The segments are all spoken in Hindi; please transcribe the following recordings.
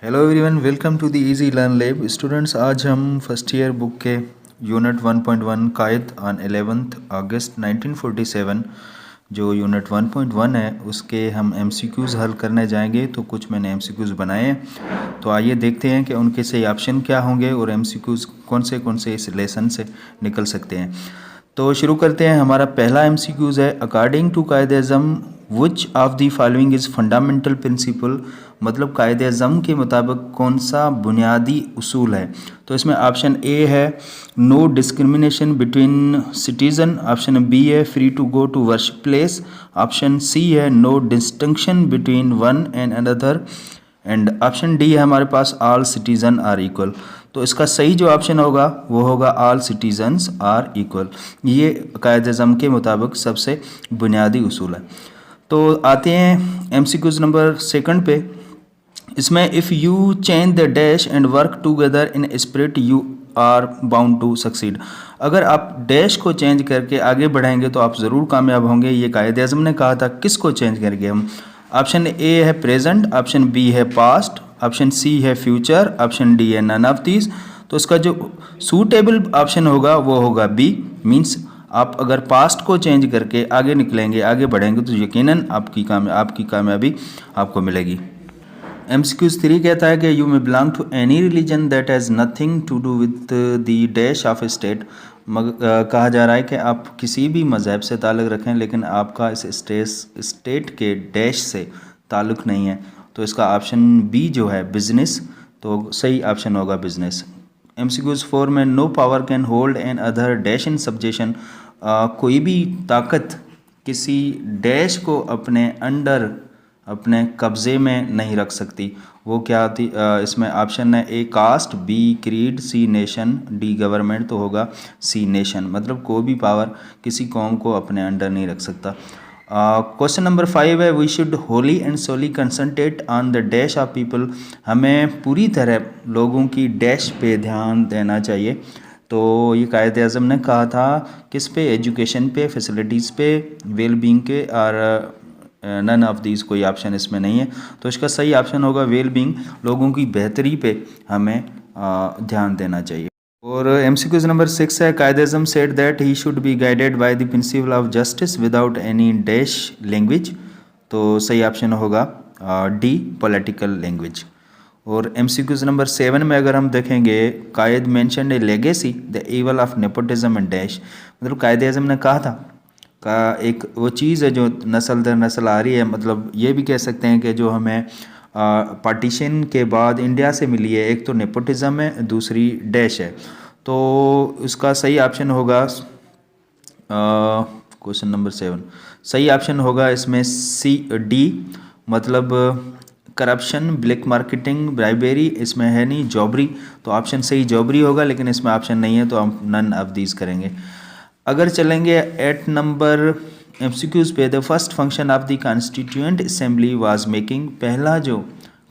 Hello everyone, welcome to the easy learn lab. Students, आज हम फर्स्ट ईयर बुक के यूनिट 1.1 कायद ऑन 11 अगस्त 1947 जो यूनिट 1.1 है उसके हम एमसीक्यूज़ हल करने जाएंगे। तो कुछ मैंने एमसीक्यूज़ बनाए हैं, तो आइए देखते हैं कि उनके सही ऑप्शन क्या होंगे और एमसीक्यूज़ कौन से इस लेसन से निकल सकते हैं। तो शुरू करते हैं। हमारा पहला एमसीक्यूज़ है, according to Quaid-e-Azam which of the following is fundamental principle. मतलब कायद-ए-आज़म के मुताबिक कौन सा बुनियादी उसूल है। तो इसमें ऑप्शन ए है no discrimination between citizen, option B है free to go to worship place, option C है no distinction between one and another, and option D है हमारे पास ऑल सिटीज़न आर इक्वल। तो इसका सही जो ऑप्शन होगा वो होगा ऑल सिटीजन्स आर इक्वल। ये कायद-ए-आज़म के मुताबिक सबसे बुनियादी उसूल है। तो आते हैं एमसीक्यूज़ नंबर सेकंड पे। इसमें if you change the dash and work together in spirit you are bound to succeed. अगर आप डैश को चेंज करके आगे बढ़ाएंगे तो आप ज़रूर कामयाब होंगे। ये कायद-ए-आज़म ने कहा था। किसको चेंज करके हम? ऑप्शन ए है प्रेजेंट, ऑप्शन बी है पास्ट, ऑप्शन सी है फ्यूचर, ऑप्शन डी है नन ऑफ दीज। तो इसका जो सूटेबल ऑप्शन होगा वो होगा बी। मीन्स आप अगर पास्ट को चेंज करके आगे निकलेंगे, आगे बढ़ेंगे तो यकीनन आपकी कामयाबी आपको मिलेगी। एमसीक्यूज़ 3 कहता है कि you may belong to any religion that has nothing to do with the dash of a state. कहा जा रहा है कि आप किसी भी मज़हब से ताल्लुक़ रखें लेकिन आपका इस स्टेट के डैश से ताल्लुक़ नहीं है। तो इसका ऑप्शन बी जो है बिजनेस, तो सही ऑप्शन होगा बिजनेस। एमसीक्यूज़ 4 में no power can hold another dash in subjection. कोई भी ताकत किसी डैश को अपने अंडर, अपने कब्ज़े में नहीं रख सकती। वो क्या होती? इसमें ऑप्शन है ए कास्ट, बी क्रीड, सी नेशन, डी गवर्नमेंट। तो होगा सी नेशन। मतलब कोई भी पावर किसी कौम को अपने अंडर नहीं रख सकता। क्वेश्चन नंबर 5 है we should wholly and solely concentrate on the dash of people. हमें पूरी तरह लोगों की डैश पे ध्यान देना चाहिए। तो ये कायद-ए-आज़म ने कहा था किस पे? एजुकेशन पे, फैसिलिटीज़ पे, वेलबींग के, और नन ऑफ दीज कोई ऑप्शन इसमें नहीं है। तो इसका सही ऑप्शन होगा वेलबींग। लोगों की बेहतरी पे हमें ध्यान देना चाहिए। और एमसीक्यूज़ नंबर 6 है Quaid-e-Azam said that he should be guided by the principle of justice without any dash language. तो सही ऑप्शन होगा डी पॉलिटिकल लैंग्वेज। और एमसीक्यूज़ नंबर 7 में अगर हम देखेंगे, Quaid mentioned a legacy the evil of nepotism and dash. मतलब कायद-ए-आज़म ने कहा था का एक वो चीज़ है जो नस्ल दर नस्ल आ रही है। मतलब ये भी कह सकते हैं कि जो हमें पार्टीशन के बाद इंडिया से मिली है, एक तो नेपोटिज्म है, दूसरी डैश है। तो इसका सही ऑप्शन होगा क्वेश्चन नंबर 7 सही ऑप्शन होगा इसमें सी डी। मतलब करप्शन, ब्लैक मार्केटिंग, ब्राइबेरी इसमें है नहीं, जॉबरी। तो ऑप्शन सही जॉबरी होगा, लेकिन इसमें ऑप्शन नहीं है तो हम नन ऑफ दीज करेंगे। अगर चलेंगे 8 नंबर एमसीक्यूज़ पे, the first function of the constituent assembly was making. पहला जो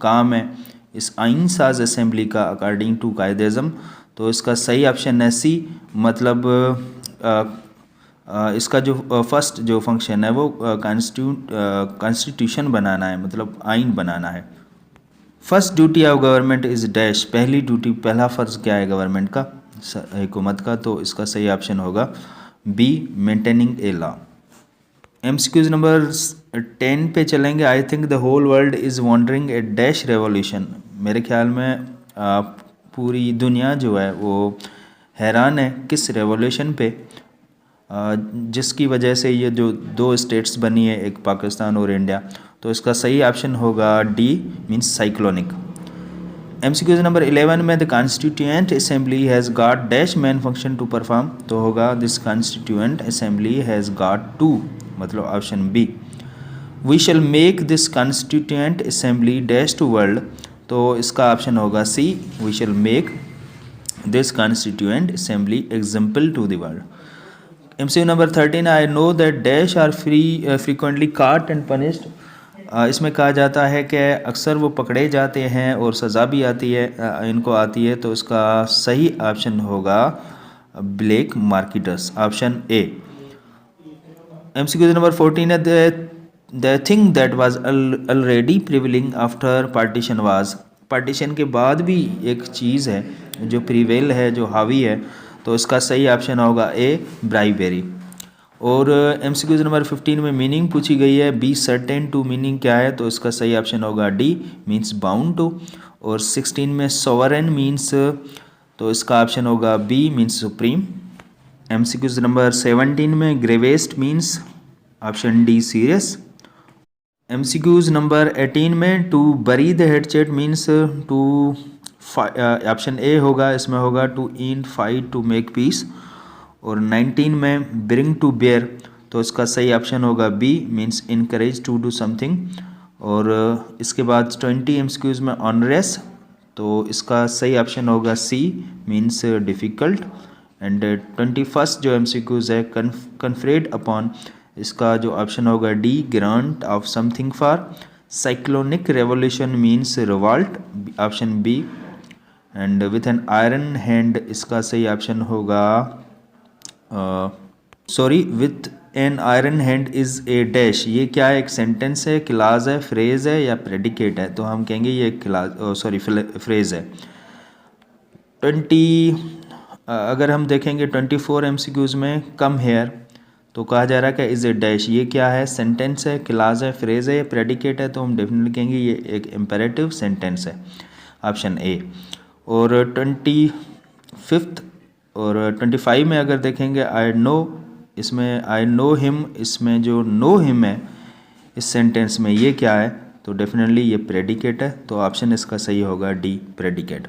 काम है इस आइन साज असेंबली का अकॉर्डिंग टू कायद-ए-आज़म, तो इसका सही ऑप्शन है सी। मतलब इसका जो फर्स्ट जो फंक्शन है वो कॉन्स्टिट्यूशन बनाना है, मतलब आइन बनाना है। First duty of government is dash. पहली ड्यूटी, पहला फ़र्ज़ क्या है गवर्नमेंट का, हुकूमत का? तो इसका सही ऑप्शन होगा B maintaining a law. MCQs number 10 पे चलेंगे। I think the whole world is wondering a dash revolution. मेरे ख्याल में पूरी दुनिया जो है वो हैरान है किस रेवोल्यूशन पे, जिसकी वजह से ये जो दो स्टेट्स बनी है, एक पाकिस्तान और इंडिया। तो इसका सही ऑप्शन होगा D means cyclonic. MCQs number 11 में the constituent assembly has got dash main function to perform. तो होगा this constituent assembly has got to, मतलब option B. We shall make this constituent assembly dash to world. तो इसका ऑप्शन होगा C, we shall make this constituent assembly example to the world. MCQ number 13, I know that dash are frequently caught and punished. इसमें कहा जाता है कि अक्सर वो पकड़े जाते हैं और सज़ा भी आती है, इनको आती है। तो इसका सही ऑप्शन होगा black marketers, option A. MCQ number 14 है the thing that was already prevailing after partition was. Partition के बाद भी एक चीज़ है जो प्रिवेल है, जो हावी है, तो इसका सही ऑप्शन होगा ए, ब्राइबेरी। और MCQ नंबर 15 में मीनिंग पूछी गई है, बी सर्टेन टू मीनिंग क्या है, तो इसका सही ऑप्शन होगा डी, मीन्स बाउंड टू। और 16 में सोवरेन मीन्स, तो इसका ऑप्शन होगा B, means supreme. MCQ number 17 में gravest means, option D, serious. MCQ number 18 में to bury the hatchet means to, option A होगा, इसमें होगा to end fight to make peace. और 19 में ब्रिंग टू बेयर, तो इसका सही ऑप्शन होगा B, means encourage to do something. और इसके बाद 20 MCQs में ऑनरेस, तो इसका सही ऑप्शन होगा सी, मीन्स डिफ़िकल्ट। एंड 21st जो MCQs है, कन्फरेड अपॉन, इसका जो ऑप्शन होगा D, grant of something for. Cyclonic revolution means revolt, option B. And with an iron hand, इसका सही ऑप्शन होगा, with an iron hand is a dash, ये क्या है, एक सेंटेंस है, क्लाज है, फ्रेज है या प्रेडिकेट है, तो हम कहेंगे ये फ्रेज है। 20 अगर हम देखेंगे 24 MCQs में कम हेयर, तो कहा जा रहा है कि इज़ ए डैश, ये क्या है, सेंटेंस है, क्लाज है, फ्रेज है, प्रेडिकेट है, तो हम डेफिनेटली कहेंगे ये एक इम्पेरेटिव सेंटेंस है, ऑप्शन ए। और 25 और 25 में अगर देखेंगे आई नो, इसमें आई नो हिम, इसमें जो नो हिम है इस सेंटेंस में, ये क्या है, तो डेफिनेटली ये प्रेडिकेट है, तो ऑप्शन इसका सही होगा डी, प्रेडिकेट।